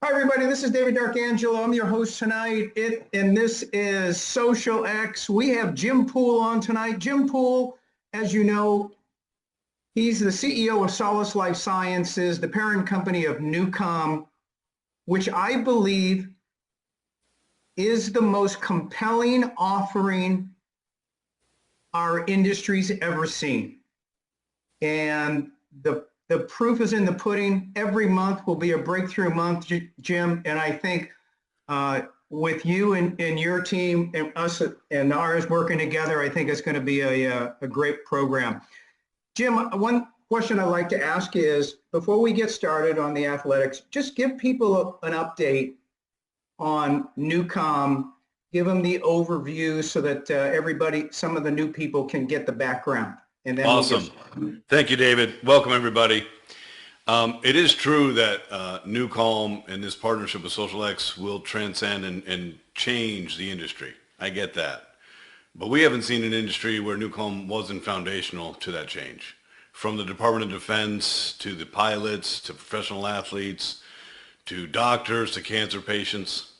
Hi, everybody. This is David D'Arcangelo. I'm your host tonight. And this is Social X. We have Jim Poole on tonight. Jim Poole, as you know, he's the CEO of Solace Life Sciences, the parent company of NuCalm, which I believe is the most compelling offering our industry's ever seen. And the proof is in the pudding. Every month will be a breakthrough month, Jim. And I think with you and your team and us and ours working together, I think it's going to be a great program. Jim, one question I'd like to ask is, before we get started on the athletics, just give people an update on NuCalm. Give them the overview so that everybody, some of the new people can get the background. And then awesome. Thank you, David. Welcome, everybody. It is true that NuCalm and this partnership with Social X will transcend and change the industry. I get that. But we haven't seen an industry where NuCalm wasn't foundational to that change. From the Department of Defense to the pilots to professional athletes to doctors to cancer patients.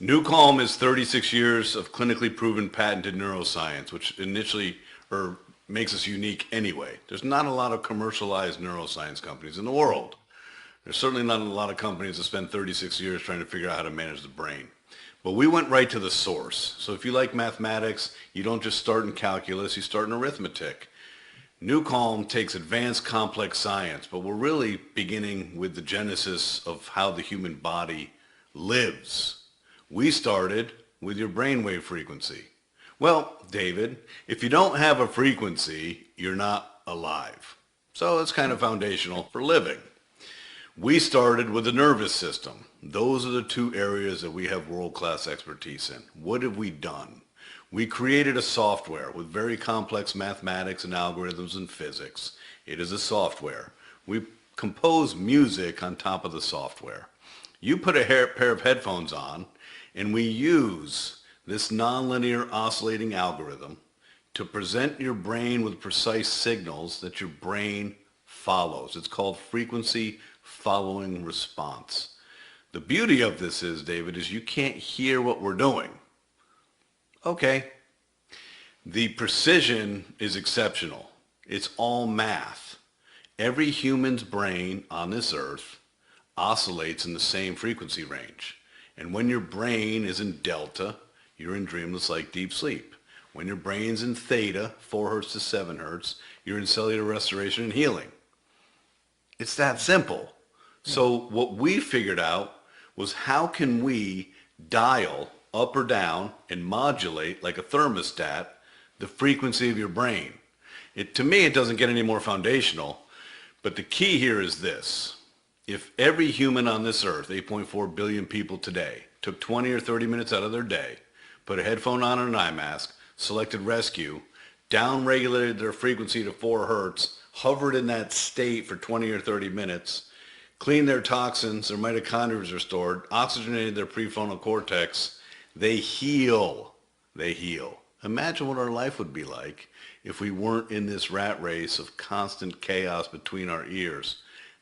NuCalm is 36 years of clinically proven patented neuroscience, which initially makes us unique anyway. There's not a lot of commercialized neuroscience companies in the world. There's certainly not a lot of companies that spend 36 years trying to figure out how to manage the brain. But we went right to the source. So if you like mathematics, you don't just start in calculus, you start in arithmetic. NuCalm takes advanced complex science, but we're really beginning with the genesis of how the human body lives. We started with your brainwave frequency. Well, David, if you don't have a frequency, you're not alive. So it's kind of foundational for living. We started with the nervous system. Those are the two areas that we have world-class expertise in. What have we done? We created a software with very complex mathematics and algorithms and physics. It is a software. We compose music on top of the software. You put a pair of headphones on, and we use this nonlinear oscillating algorithm to present your brain with precise signals that your brain follows. It's called frequency following response. The beauty of this is, David, is you can't hear what we're doing. Okay. The precision is exceptional. It's all math. Every human's brain on this earth oscillates in the same frequency range. And when your brain is in delta, you're in dreamless like deep sleep. When your brain's in theta, 4 hertz to 7 hertz, you're in cellular restoration and healing. It's that simple. So what we figured out was, how can we dial up or down and modulate like a thermostat the frequency of your brain? To me, it doesn't get any more foundational, but the key here is this. If every human on this earth, 8.4 billion people today, took 20 or 30 minutes out of their day, put a headphone on and an eye mask, selected rescue, down-regulated their frequency to 4 hertz, hovered in that state for 20 or 30 minutes, cleaned their toxins, their mitochondria is restored, oxygenated their prefrontal cortex, they heal. They heal. Imagine what our life would be like if we weren't in this rat race of constant chaos between our ears.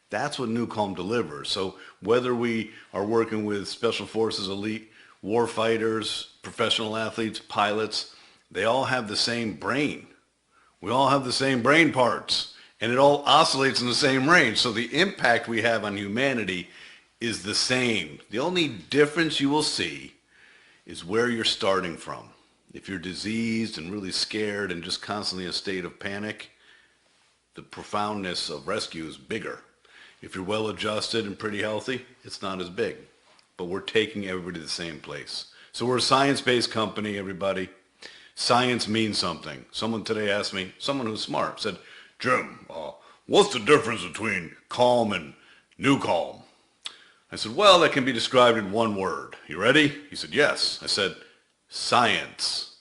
That's what NuCalm delivers. So whether we are working with special forces, elite war fighters, professional athletes, pilots, they all have the same brain. We all have the same brain parts, and it all oscillates in the same range. So the impact we have on humanity is the same. The only difference you will see is where you're starting from. If you're diseased and really scared and just constantly in a state of panic, the profoundness of rescue is bigger. If you're well adjusted and pretty healthy, it's not as big. But we're taking everybody to the same place. So we're a science-based company, everybody. Science means something. Someone today asked me, someone who's smart, said, Jim, what's the difference between calm and NuCalm? I said, well, that can be described in one word. You ready? He said, yes. I said, science.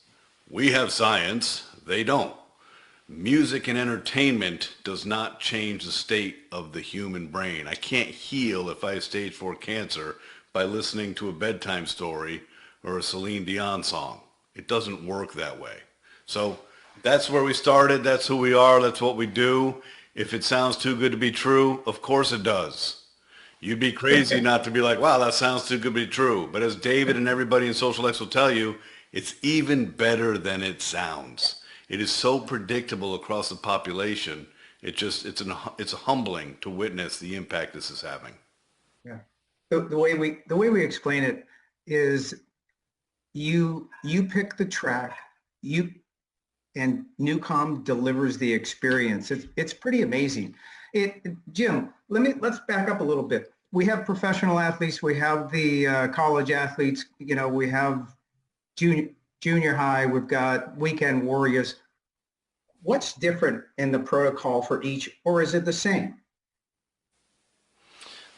We have science. They don't. Music and entertainment does not change the state of the human brain. I can't heal if I have stage 4 cancer by listening to a bedtime story or a Celine Dion song. It doesn't work that way. So that's where we started. That's who we are. That's what we do. If it sounds too good to be true, of course it does. You'd be crazy not to be like, wow, that sounds too good to be true. But as David and everybody in Social X will tell you, it's even better than it sounds. It is so predictable across the population. It's humbling to witness the impact this is having. Yeah. The way we explain it is you pick the track, you and NuCalm delivers the experience. It's pretty amazing. Jim, let's back up a little bit. We have professional athletes, we have the college athletes, we have junior high, we've got weekend warriors. What's different in the protocol for each, or is it the same?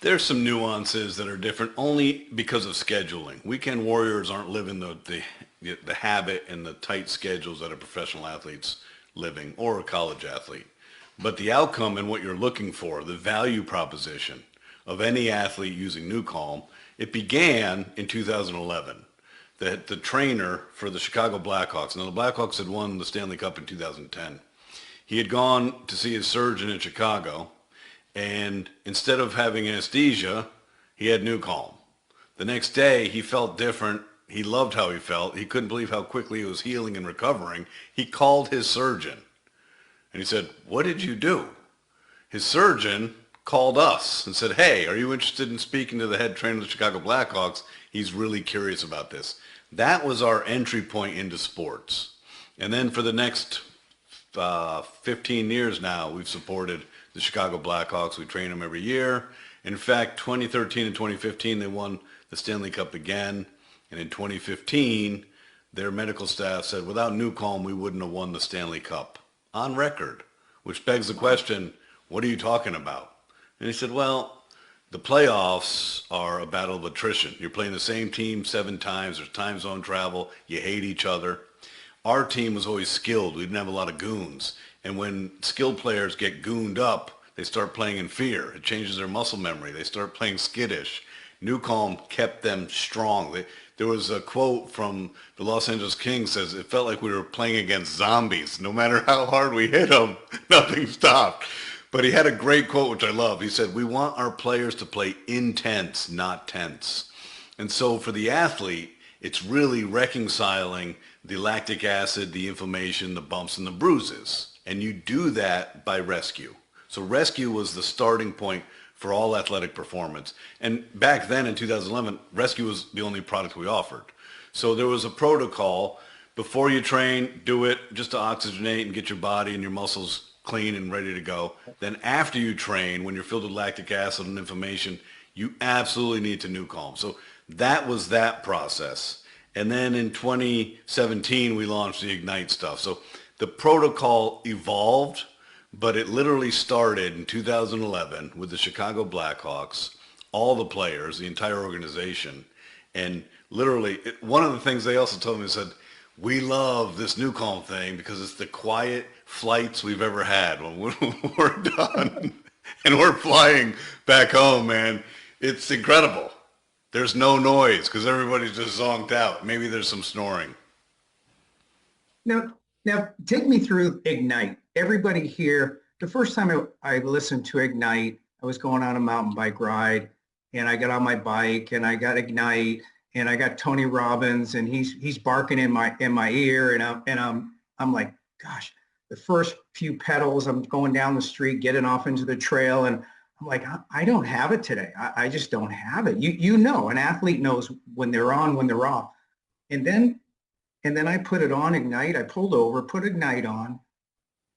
There's some nuances that are different only because of scheduling. Weekend warriors aren't living the habit and the tight schedules that a professional athlete's living or a college athlete. But the outcome and what you're looking for, the value proposition of any athlete using NuCalm, it began in 2011. The trainer for the Chicago Blackhawks, now the Blackhawks had won the Stanley Cup in 2010. He had gone to see his surgeon in Chicago, and instead of having anesthesia, he had NuCalm. The next day, he felt different. He loved how he felt. He couldn't believe how quickly he was healing and recovering. He called his surgeon, and he said, "What did you do?" His surgeon called us and said, "Hey, are you interested in speaking to the head trainer of the Chicago Blackhawks? He's really curious about this." That was our entry point into sports. And then for the next 15 years now, we've supported the Chicago Blackhawks. We train them every year. In fact, 2013 and 2015, they won the Stanley Cup again. And in 2015, their medical staff said, without NuCalm, we wouldn't have won the Stanley Cup. On record, which begs the question, what are you talking about? And he said, well, the playoffs are a battle of attrition. You're playing the same team 7 times. There's time zone travel. You hate each other. Our team was always skilled. We didn't have a lot of goons. And when skilled players get gooned up, they start playing in fear. It changes their muscle memory. They start playing skittish. NuCalm kept them strong. There was a quote from the Los Angeles Kings says, it felt like we were playing against zombies. No matter how hard we hit them, nothing stopped. But he had a great quote, which I love. He said, we want our players to play intense, not tense. And so for the athlete, it's really reconciling the lactic acid, the inflammation, the bumps, and the bruises. And you do that by rescue. So rescue was the starting point for all athletic performance. And back then in 2011, rescue was the only product we offered. So there was a protocol. Before you train, do it just to oxygenate and get your body and your muscles clean and ready to go. Then after you train, when you're filled with lactic acid and inflammation, you absolutely need to NuCalm. So that was that process. And then in 2017, we launched the Ignite stuff. So the protocol evolved, but it literally started in 2011 with the Chicago Blackhawks, all the players, the entire organization. And literally, one of the things they also told me said, we love this NuCalm thing because it's the quiet flights we've ever had. When we're done and we're flying back home, man, it's incredible. There's no noise because everybody's just zonked out. Maybe there's some snoring. Now take me through Ignite. Everybody here, the first time I listened to Ignite, I was going on a mountain bike ride, and I got on my bike, and I got Ignite, and I got Tony Robbins, and he's barking in my ear, and I'm like, gosh, the first few pedals, I'm going down the street, getting off into the trail, and I'm like, I don't have it today. I just don't have it. You know, an athlete knows when they're on, when they're off. And then I put it on Ignite. I pulled over, put Ignite on,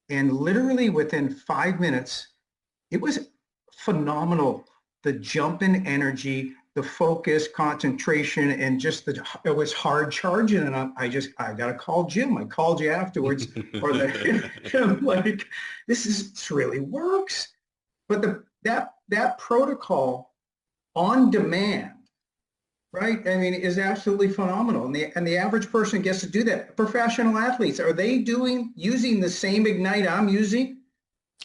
and literally within 5 minutes, it was phenomenal. The jump in energy, the focus, concentration, and just it was hard charging. And I got to call Jim. I called you afterwards, and I'm like, this really works. But that protocol on demand, right? I mean, is absolutely phenomenal. And the average person gets to do that. Professional athletes, are they using the same Ignite I'm using?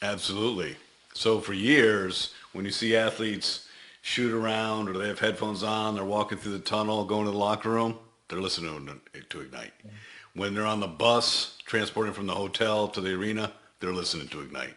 Absolutely. So for years, when you see athletes shoot around or they have headphones on, they're walking through the tunnel, going to the locker room, they're listening to Ignite. Yeah. When they're on the bus, transporting from the hotel to the arena, they're listening to Ignite.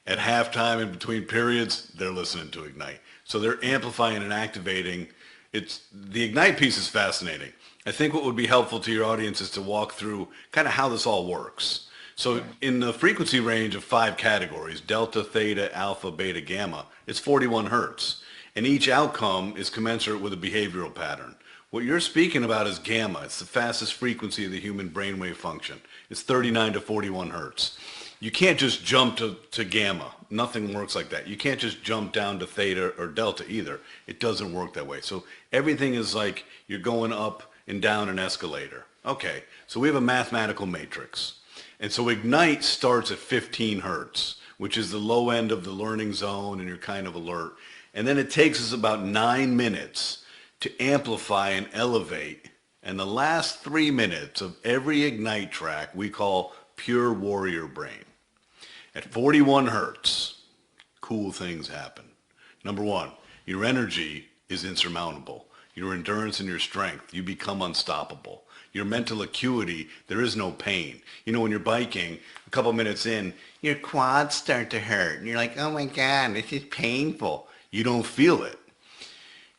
At halftime, in between periods, they're listening to Ignite. So they're amplifying and activating. The Ignite piece is fascinating. I think what would be helpful to your audience is to walk through kind of how this all works. So in the frequency range of 5 categories, delta, theta, alpha, beta, gamma, it's 41 hertz. And each outcome is commensurate with a behavioral pattern. What you're speaking about is gamma. It's the fastest frequency of the human brainwave function. It's 39 to 41 hertz. You can't just jump to gamma. Nothing works like that. You can't just jump down to theta or delta either. It doesn't work that way. So everything is like you're going up and down an escalator. Okay, so we have a mathematical matrix. And so Ignite starts at 15 hertz, which is the low end of the learning zone, and you're kind of alert. And then it takes us about 9 minutes to amplify and elevate. And the last 3 minutes of every Ignite track we call pure warrior brain. At 41 hertz, cool things happen. Number one, your energy is insurmountable. Your endurance and your strength, you become unstoppable. Your mental acuity, there is no pain. You know, when you're biking, a couple minutes in, your quads start to hurt. And you're like, oh my God, this is painful. You don't feel it.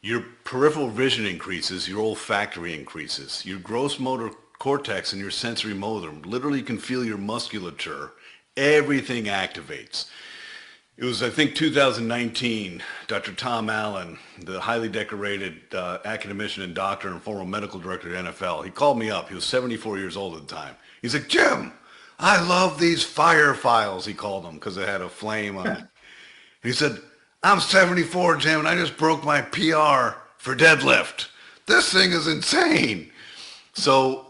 Your peripheral vision increases, your olfactory increases. Your gross motor cortex and your sensory motor, literally you can feel your musculature. Everything activates. It was, I think, 2019, Dr. Tom Allen, the highly decorated academician and doctor and former medical director at NFL, he called me up. He was 74 years old at the time. He's like, Jim, I love these fire files, he called them, because it had a flame on it. He said, I'm 74, Jim, and I just broke my PR for deadlift. This thing is insane. So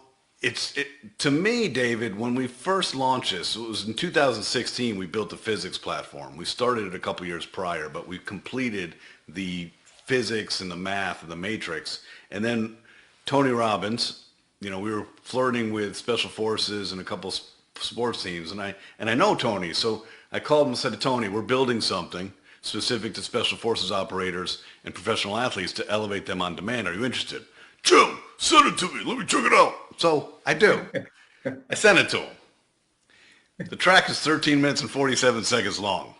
to me, David, when we first launched this, it was in 2016, we built the physics platform. We started it a couple years prior, but we completed the physics and the math and the matrix. And then Tony Robbins, you know, we were flirting with special forces and a couple sports teams. And I know Tony, so I called him and said to Tony, we're building something specific to special forces operators and professional athletes to elevate them on demand. Are you interested? Jim, send it to me. Let me check it out. So I do. I sent it to him. The track is 13 minutes and 47 seconds long.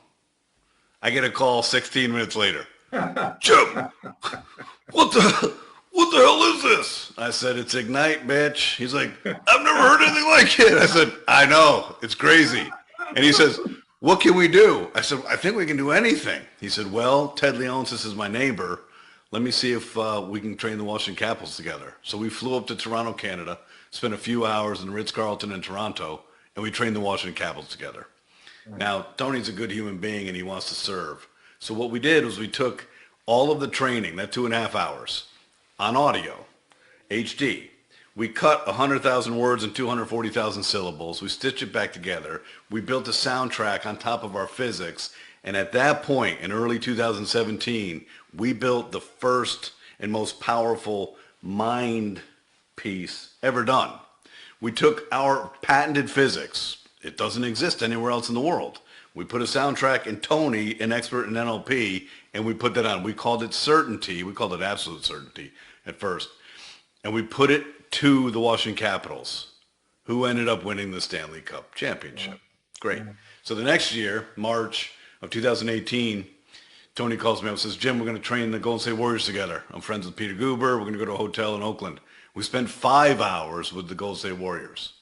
I get a call 16 minutes later. Jim, what the hell is this? I said, it's Ignite, bitch. He's like, I've never heard anything like it. I said, I know. It's crazy. And he says, what can we do? I said, I think we can do anything. He said, well, Ted Leonsis is my neighbor. Let me see if we can train the Washington Capitals together. So we flew up to Toronto, Canada, spent a few hours in the Ritz-Carlton in Toronto, and we trained the Washington Capitals together. Right. Now, Tony's a good human being, and he wants to serve. So what we did was we took all of the training, that 2.5 hours, on audio, HD. We cut 100,000 words and 240,000 syllables. We stitched it back together. We built a soundtrack on top of our physics. And at that point, in early 2017, we built the first and most powerful mind piece ever done. We took our patented physics. It doesn't exist anywhere else in the world. We put a soundtrack and Tony, an expert in NLP, and we put that on. We called it certainty. We called it absolute certainty at first. And we put it to the Washington Capitals, who ended up winning the Stanley Cup championship. Great. So the next year, March of 2018, Tony calls me up and says, Jim, we're going to train the Golden State Warriors together. I'm friends with Peter Guber. We're going to go to a hotel in Oakland. We spent 5 hours with the Golden State Warriors.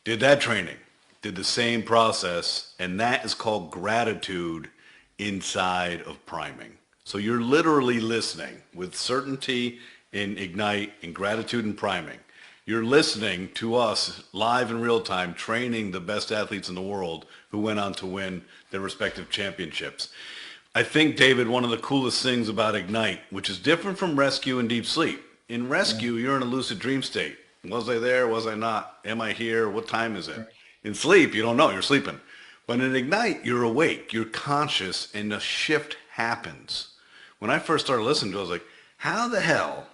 Did that training. Did the same process. And that is called gratitude inside of priming. So you're literally listening with certainty in Ignite, in gratitude and priming. You're listening to us live in real time, training the best athletes in the world who went on to win their respective championships. I think, David, one of the coolest things about Ignite, which is different from rescue and deep sleep. In rescue, you're in a lucid dream state. Was I there? Was I not? Am I here? What time is it? In sleep, you don't know. You're sleeping. But in Ignite, you're awake. You're conscious, and a shift happens. When I first started listening to it, I was like, how the hell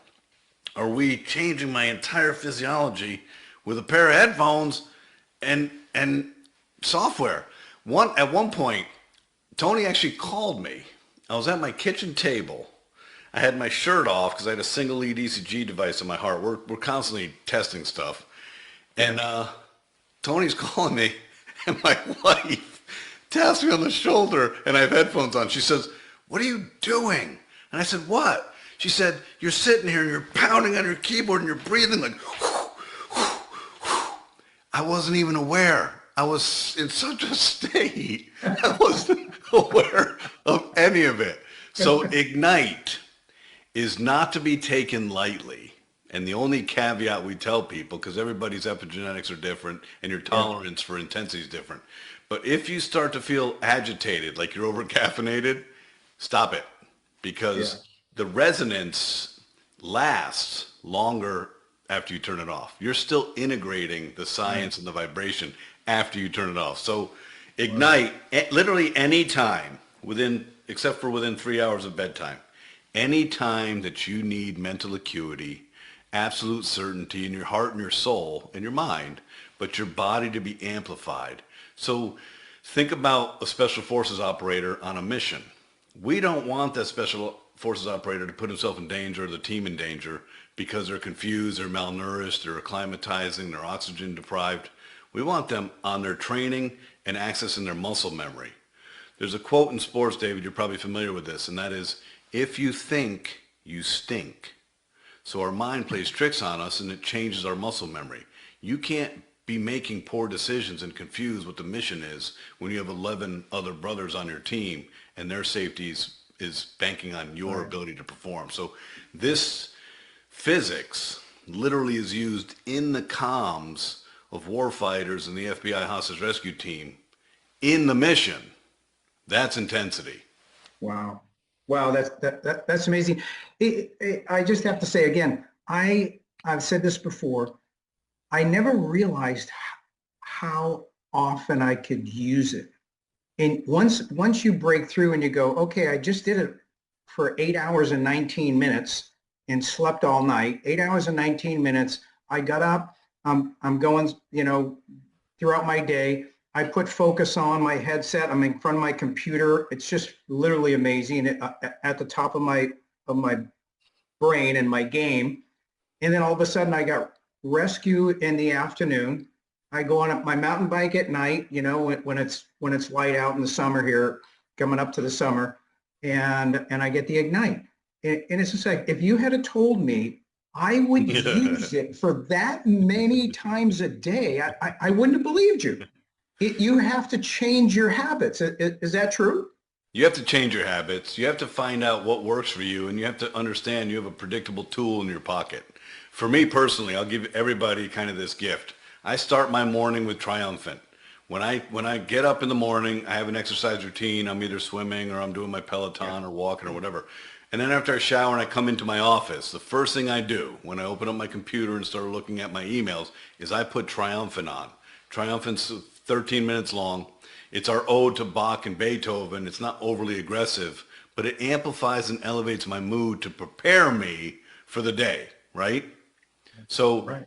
are we changing my entire physiology with a pair of headphones and software? At one point, Tony actually called me. I was at my kitchen table. I had my shirt off because I had a single lead ECG device in my heart. We're constantly testing stuff. And Tony's calling me, and my wife taps me on the shoulder, and I have headphones on. She says, "What are you doing?" And I said, "What?" She said, "You're sitting here and you're pounding on your keyboard and you're breathing like, whoo, whoo, whoo." I wasn't even aware. I was in such a state. I wasn't aware of any of it. So Ignite is not to be taken lightly. And the only caveat we tell people, because everybody's epigenetics are different and your tolerance for intensity is different. But if you start to feel agitated, like you're over caffeinated, stop it. Because the resonance lasts longer after you turn it off. You're still integrating the science and the vibration after you turn it off. So Ignite, literally any time except for within 3 hours of bedtime, any time that you need mental acuity, absolute certainty in your heart and your soul and your mind, but your body to be amplified. So think about a special forces operator on a mission. We don't want that special forces operator to put himself in danger or the team in danger because they're confused, they're malnourished, they're acclimatizing, they're oxygen deprived. We want them on their training and accessing their muscle memory. There's a quote in sports, David, you're probably familiar with this, and that is, "If you think, you stink." So our mind plays tricks on us and it changes our muscle memory. You can't be making poor decisions and confuse what the mission is when you have 11 other brothers on your team and their safety is banking on your ability to perform. So this physics literally is used in the comms of warfighters and the FBI hostage rescue team in the mission. That's intensity. Wow. Wow, that's amazing. I just have to say again, I've said this before. I never realized how often I could use it. And once you break through and you go, okay, I just did it for 8 hours and 19 minutes and slept all night. 8 hours and 19 minutes. I got up. I'm going, throughout my day. I put focus on my headset. I'm in front of my computer. It's just literally amazing at the top of my brain and my game. And then all of a sudden I got rescue in the afternoon. I go on my mountain bike at night, when it's light out in the summer here, coming up to the summer, and I get the Ignite. And it's just like, if you had told me I would use it for that many times a day, I wouldn't have believed you. You have to change your habits. Is that true? You have to change your habits. You have to find out what works for you, and you have to understand you have a predictable tool in your pocket. For me personally, I'll give everybody kind of this gift. I start my morning with triumphant. When I get up in the morning, I have an exercise routine. I'm either swimming or I'm doing my Peloton or walking or whatever. And then after I shower and I come into my office, the first thing I do when I open up my computer and start looking at my emails is I put triumphant on. Triumphant's 13 minutes long. It's our ode to Bach and Beethoven. It's not overly aggressive, but it amplifies and elevates my mood to prepare me for the day, right? So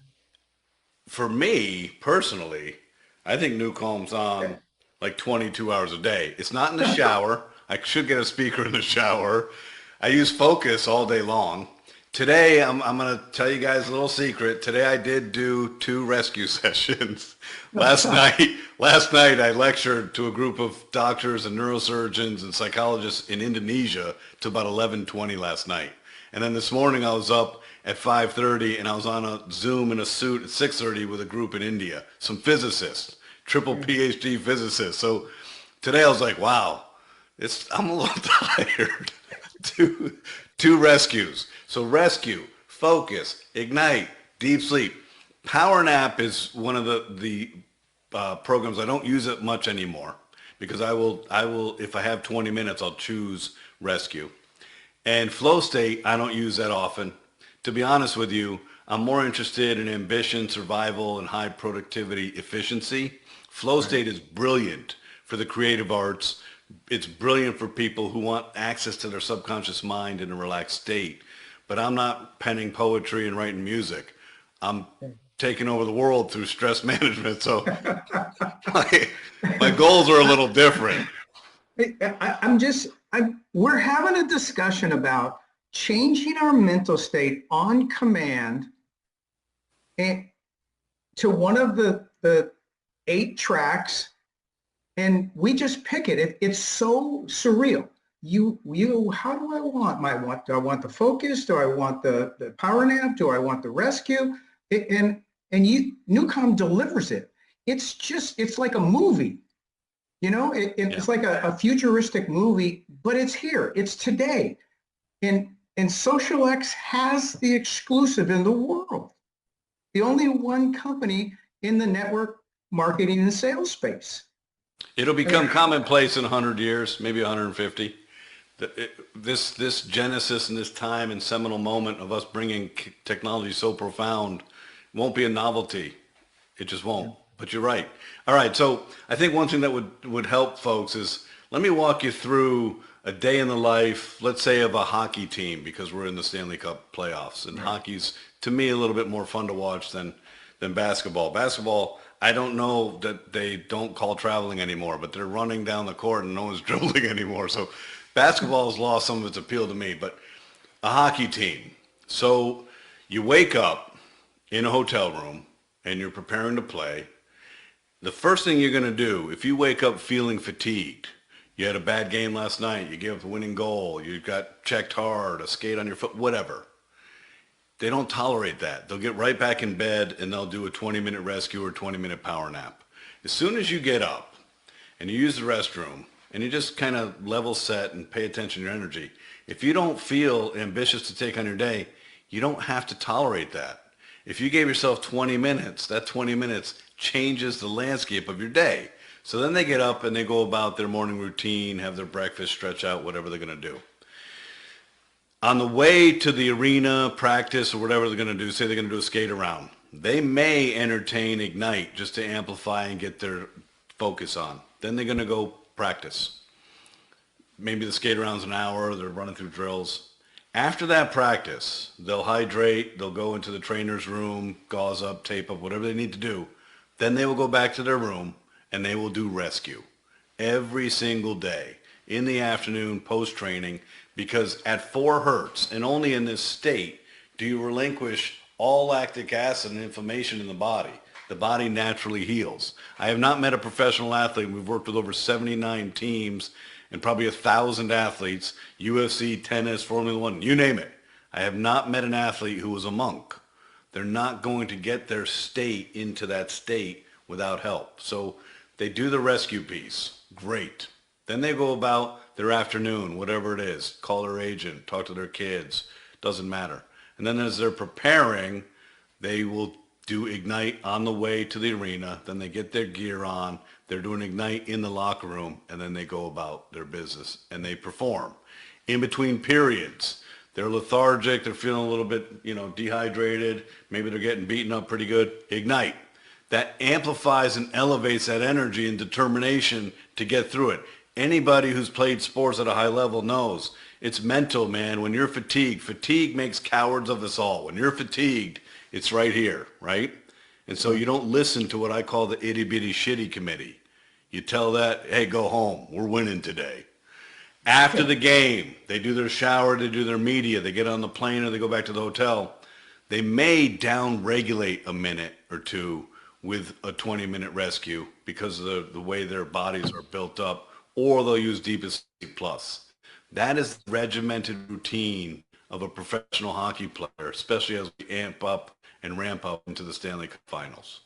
for me personally, I think NuCalm's on like 22 hours a day. It's not in the shower. I should get a speaker in the shower. I use focus all day long. Today, I'm going to tell you guys a little secret. Today I did do 2 rescue sessions. Last night I lectured to a group of doctors and neurosurgeons and psychologists in Indonesia to about 11:20 last night. And then this morning I was up at 5:30 and I was on a Zoom in a suit at 6:30 with a group in India, some physicists, triple PhD physicists. So today I was like, wow, I'm a little tired. Two rescues. So rescue, focus, ignite, deep sleep. Power nap is one of the programs. I don't use it much anymore because I will if I have 20 minutes, I'll choose rescue. And flow state, I don't use that often. To be honest with you, I'm more interested in ambition, survival, and high productivity efficiency. Flow state is brilliant for the creative arts. It's brilliant for people who want access to their subconscious mind in a relaxed state. But I'm not penning poetry and writing music. I'm taking over the world through stress management. So my goals are a little different. We're having a discussion about changing our mental state on command and to one of the 8 tracks and we just pick it. It's so surreal. How do I want do I want the focus? Do I want the power nap? Do I want the rescue? NuCalm delivers it. It's like a movie. It's like a futuristic movie, but it's here. It's today. And Social X has the exclusive in the world. The only one company in the network marketing and sales space. It'll become commonplace in 100 years, maybe 150. This genesis and this time and seminal moment of us bringing technology so profound won't be a novelty. It just won't. But you're right. All right. So I think one thing that would help folks is, let me walk you through a day in the life, let's say, of a hockey team, because we're in the Stanley Cup playoffs, and hockey's, to me, a little bit more fun to watch than basketball. Basketball, I don't know that they don't call traveling anymore, but they're running down the court and no one's dribbling anymore. So basketball has lost some of its appeal to me, but a hockey team. So you wake up in a hotel room and you're preparing to play. The first thing you're going to do, if you wake up feeling fatigued, you had a bad game last night, you gave up a winning goal, you got checked hard, a skate on your foot, whatever. They don't tolerate that. They'll get right back in bed and they'll do a 20-minute rescue or 20-minute power nap. As soon as you get up and you use the restroom and you just kind of level set and pay attention to your energy, if you don't feel ambitious to take on your day, you don't have to tolerate that. If you gave yourself 20 minutes, that 20 minutes changes the landscape of your day. So then they get up and they go about their morning routine, have their breakfast, stretch out, whatever they're going to do. On the way to the arena, practice, or whatever they're going to do, say they're going to do a skate around, they may entertain Ignite just to amplify and get their focus on. Then they're going to go practice. Maybe the skate around's an hour, they're running through drills. After that practice, they'll hydrate, they'll go into the trainer's room, gauze up, tape up, whatever they need to do. Then they will go back to their room and they will do rescue every single day in the afternoon post-training, because at 4 hertz and only in this state do you relinquish all lactic acid and inflammation in the body. The body naturally heals. I have not met a professional athlete. We've worked with over 79 teams and probably 1,000 athletes, UFC, tennis, Formula One, you name it. I have not met an athlete who was a monk. They're not going to get their state into that state without help. So they do the rescue piece. Great. Then they go about their afternoon, whatever it is, call their agent, talk to their kids, doesn't matter. And then as they're preparing, they will do Ignite on the way to the arena. Then they get their gear on. They're doing Ignite in the locker room, and then they go about their business and they perform. In between periods, they're lethargic, they're feeling a little bit, dehydrated, maybe they're getting beaten up pretty good. Ignite. That amplifies and elevates that energy and determination to get through it. Anybody who's played sports at a high level knows it's mental, man. When you're fatigued, fatigue makes cowards of us all. When you're fatigued, it's right here, right? And so you don't listen to what I call the itty bitty shitty committee. You tell that, hey, go home. We're winning today. After the game, they do their shower, they do their media, they get on the plane or they go back to the hotel. They may down-regulate a minute or two with a 20-minute rescue because of the way their bodies are built up, or they'll use Deepest Sleep Plus. That is the regimented routine of a professional hockey player, especially as we amp up and ramp up into the Stanley Cup Finals.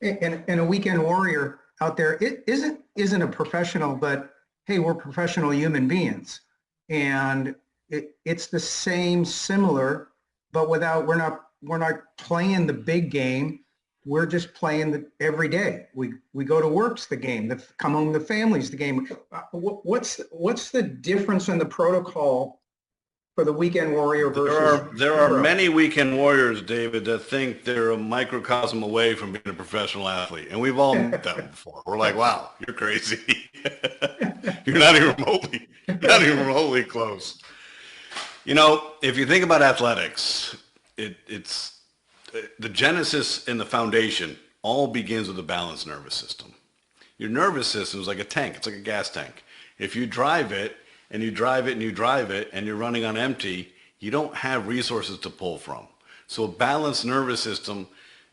And a weekend warrior out there, it isn't a professional, but hey, we're professional human beings. And it's the same, similar, but we're not playing the big game. We're just playing the every day. We go to work's the game. Come home, the family's the game. What's the difference in the protocol for the weekend warrior versus? There are many weekend warriors, David, that think they're a microcosm away from being a professional athlete, and we've all met them before. We're like, wow, you're crazy. You're not even remotely close. If you think about athletics, it's the genesis and the foundation all begins with a balanced nervous system. Your nervous system is like a tank. It's like a gas tank. If you drive it and you drive it and you drive it and you're running on empty, you don't have resources to pull from. So a balanced nervous system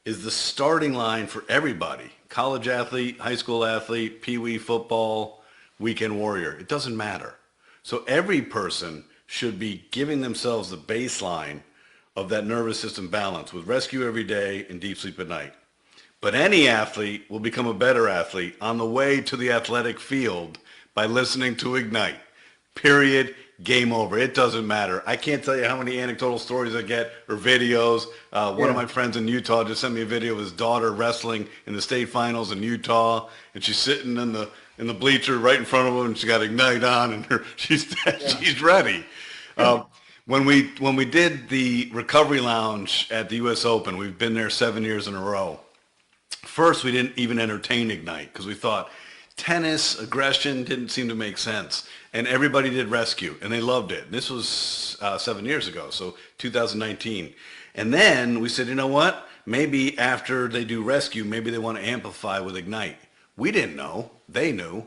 is the starting line for everybody. College athlete, high school athlete, pee-wee football, weekend warrior. It doesn't matter. So every person should be giving themselves the baseline of that nervous system balance with rescue every day and deep sleep at night. But any athlete will become a better athlete on the way to the athletic field by listening to Ignite. Period. Game over. It doesn't matter. I can't tell you how many anecdotal stories I get or videos. One of my friends in Utah just sent me a video of his daughter wrestling in the state finals in Utah, and she's sitting in the bleacher right in front of him, and she got Ignite on, and she's ready. When we did the recovery lounge at the U.S. Open, we've been there 7 years in a row. First, we didn't even entertain Ignite because we thought tennis, aggression didn't seem to make sense. And everybody did rescue, and they loved it. This was 7 years ago, so 2019. And then we said, you know what? Maybe after they do rescue, maybe they want to amplify with Ignite. We didn't know. They knew.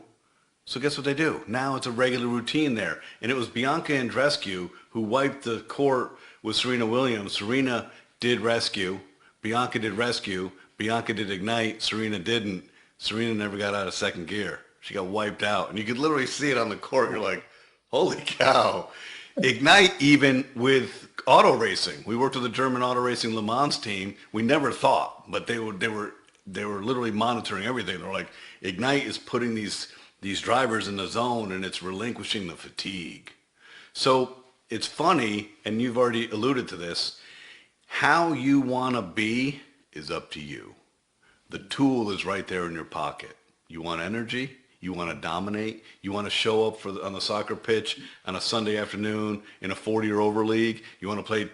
So guess what they do? Now it's a regular routine there. And it was Bianca Andreescu who wiped the court with Serena Williams. Serena did rescue. Bianca did rescue. Bianca did Ignite. Serena didn't. Serena never got out of second gear. She got wiped out. And you could literally see it on the court. You're like, holy cow. Ignite even with auto racing. We worked with the German auto racing Le Mans team. We never thought, but they were literally monitoring everything. They're like, Ignite is putting these drivers in the zone, and it's relinquishing the fatigue. So it's funny, and you've already alluded to this, how you want to be is up to you. The tool is right there in your pocket. You want energy? You want to dominate? You want to show up on the soccer pitch on a Sunday afternoon in a 40 or over league? You want to play,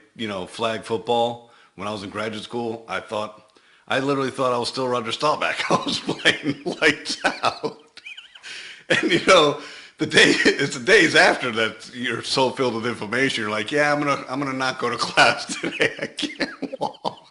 flag football? When I was in graduate school, I literally thought I was still Roger Staubach. I was playing lights out. And it's the days after that you're so filled with information. You're like, yeah, I'm gonna not go to class today. I can't walk.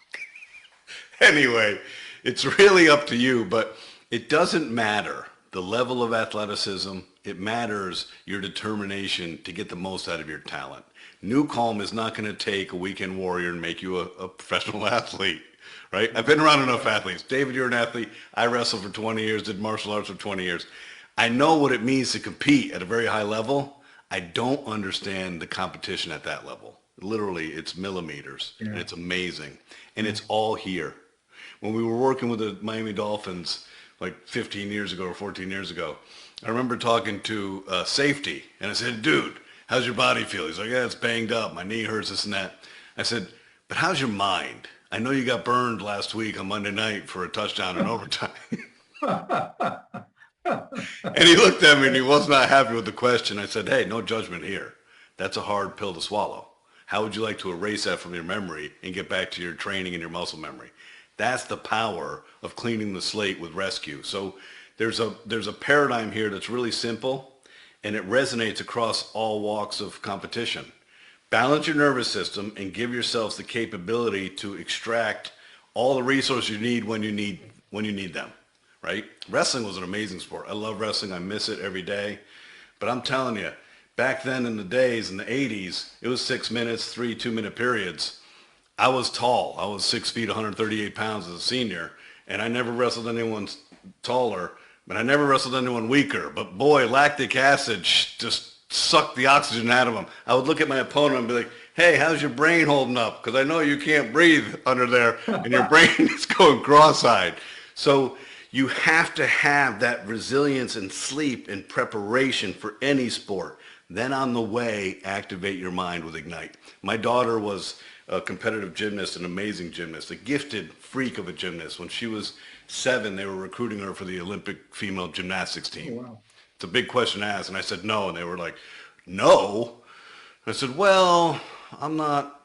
Anyway, it's really up to you, but it doesn't matter the level of athleticism. It matters your determination to get the most out of your talent. NuCalm is not going to take a weekend warrior and make you a professional athlete, right? I've been around enough athletes. David, you're an athlete. I wrestled for 20 years, did martial arts for 20 years. I know what it means to compete at a very high level. I don't understand the competition at that level. Literally, it's millimeters, and it's amazing. And it's all here. When we were working with the Miami Dolphins like 15 years ago or 14 years ago, I remember talking to safety, and I said, dude, how's your body feel? He's like, yeah, it's banged up. My knee hurts, this and that. I said, but how's your mind? I know you got burned last week on Monday night for a touchdown in overtime. And he looked at me and he was not happy with the question. I said, hey, no judgment here. That's a hard pill to swallow. How would you like to erase that from your memory and get back to your training and your muscle memory? That's the power of cleaning the slate with rescue. So there's a paradigm here that's really simple, and it resonates across all walks of competition. Balance your nervous system and give yourselves the capability to extract all the resources you need when you need them, right? Wrestling was an amazing sport. I love wrestling. I miss it every day. But I'm telling you, back then in the days, in the 80s, it was 6 minutes, 3 2-minute periods. I was tall. I was 6 feet, 138 pounds as a senior, and I never wrestled anyone taller, but I never wrestled anyone weaker. But boy, lactic acid just sucked the oxygen out of them. I would look at my opponent and be like, hey, how's your brain holding up? Because I know you can't breathe under there, and your brain is going cross-eyed. So you have to have that resilience and sleep and preparation for any sport. Then on the way, activate your mind with Ignite. My daughter was a competitive gymnast, an amazing gymnast, a gifted freak of a gymnast. When she was 7, they were recruiting her for the Olympic female gymnastics team. Oh, wow. It's a big question to ask, and I said no, and they were like, no? I said, well, I'm not,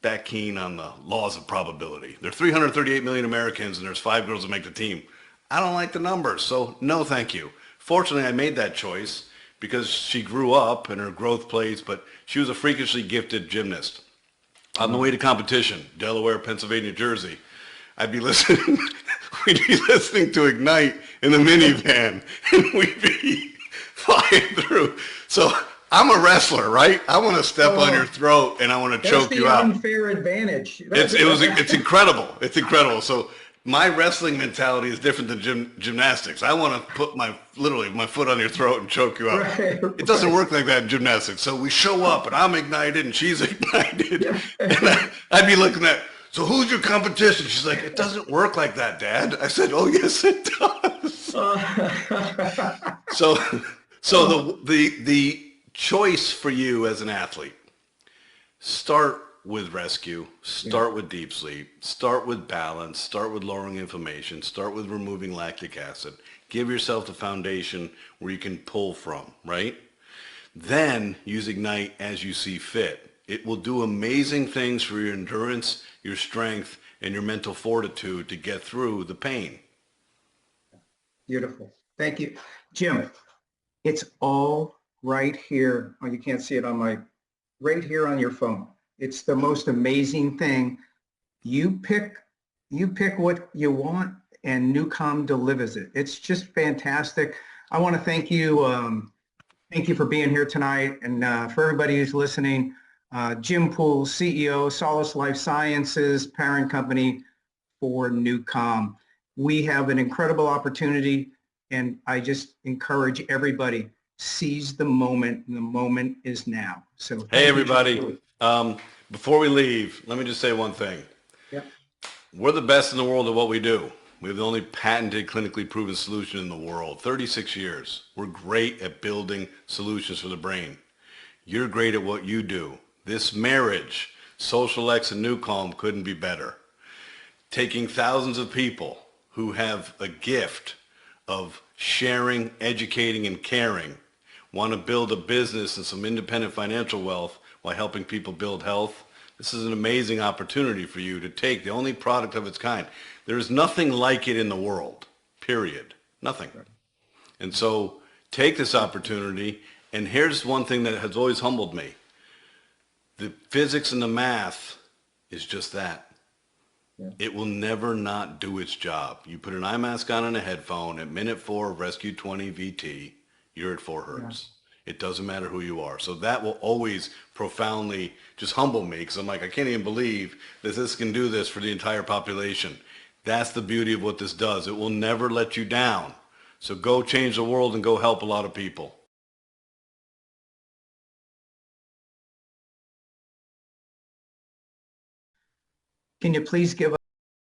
that keen on the laws of probability. There are 338 million Americans, and there's 5 girls that make the team. I don't like the numbers, so no thank you. Fortunately, I made that choice because she grew up and her growth plays, but she was a freakishly gifted gymnast. On the way to competition, Delaware, Pennsylvania, Jersey, we'd be listening to Ignite in the minivan, and we'd be flying through. So I'm a wrestler, right? I want to step on your Oh, throat and I want to that's choke you the out. unfair advantage. It's incredible. It's incredible. So my wrestling mentality is different than gymnastics. I want to put literally my foot on your throat and choke you out. Right, It doesn't right. work like that in gymnastics. So we show up and I'm ignited and she's ignited. Yeah. And I'd be looking at, so who's your competition? She's like, it doesn't work like that, Dad. I said, oh yes, it does. So, the choice for you as an athlete, start with rescue, Yeah. start with deep sleep, start with balance, start with lowering inflammation, start with removing lactic acid. Give yourself the foundation where you can pull from, right? Then use Ignite as you see fit. It will do amazing things for your endurance, your strength, and your mental fortitude to get through the pain. Beautiful. Thank you. Jim, it's all right here. Oh, you can't see it on right here on your phone. It's the most amazing thing. You pick, you pick what you want and NuCalm delivers it. It's just fantastic. I want to thank you. Thank you for being here tonight. And for everybody who's listening, Jim Poole, CEO, Solace Life Sciences, parent company for NuCalm. We have an incredible opportunity, and I just encourage everybody, seize the moment, and the moment is now. So Hey, thank you, everybody. Jim. Before we leave, let me just say one thing. Yeah, We're the best in the world at what we do. We have the only patented, clinically proven solution in the world. 36 years. We're great at building solutions for the brain. You're great at what you do. This marriage, Social X and NuCalm, couldn't be better. Taking thousands of people who have a gift of sharing, educating, and caring, want to build a business and some independent financial wealth while helping people build health. This is an amazing opportunity for you to take the only product of its kind. There is nothing like it in the world, period. Nothing. And so take this opportunity. And here's one thing that has always humbled me. The physics and the math is just that. yeah, It will never not do its job. You put an eye mask on and a headphone at minute 4 of Rescue 20 VT, you're at 4 yeah. hertz. It doesn't matter who you are. So that will always profoundly just humble me because I'm like, I can't even believe that this can do this for the entire population. That's the beauty of what this does. It will never let you down. So go change the world and go help a lot of people. Can you please give